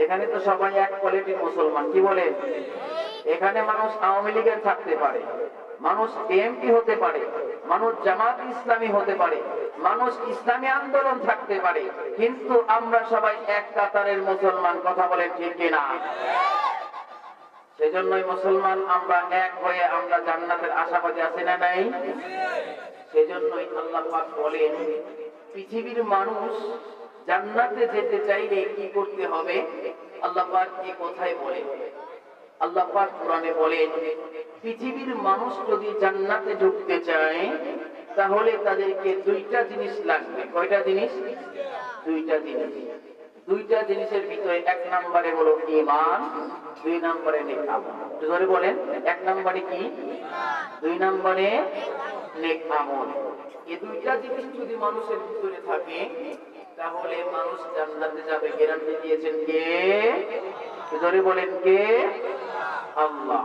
এখানে তো সবাই এক কোয়ালিটির মুসলমান, কি বলেন? এখানে মানুষ আওয়ামী লীগের থাকতে পারে, মানুষ বিএনপি হতে পারে, মানুষ জামাত ইসলামী হতে পারে, মানুষ ইসলামী আন্দোলন থাকতে পারে, কিন্তু আমরা সবাই এক কাতারের মুসলমান। কথা বলেন ঠিক কিনা? সেজন্যই মুসলমান আমরা এক হয়ে আমরা জান্নাতের আশাবাদী আছি না নাই? সেজন্যই আল্লাহ পাক বলেন পৃথিবীর মানুষ জান্নাতে যেতে চাইলে কি করতে হবে? আল্লাহ পাক কি কোথায় বলেন? আল্লাহ পাক কোরআনে বলেন পৃথিবীর মানুষ যদি জান্নাতে ঢুকতে চায় তাহলে তাদেরকে দুইটা জিনিস লাগবে। কয়টা জিনিস? দুইটা জিনিস। দুইটা জিনিসের ভিতরে এক নম্বরে হলো ঈমান, দুই নম্বরে নেক আমল। জোরে বলেন, এক নম্বরে কি? দুই নম্বরে নেক আমল। এই দুইটা জিনিস যদি মানুষের ভিতরে থাকে তাহলে মানুষ জান্নাতে যাবে। গ্যারান্টি দিয়েছেন কে? জোরে বলেন কে? আল্লাহ।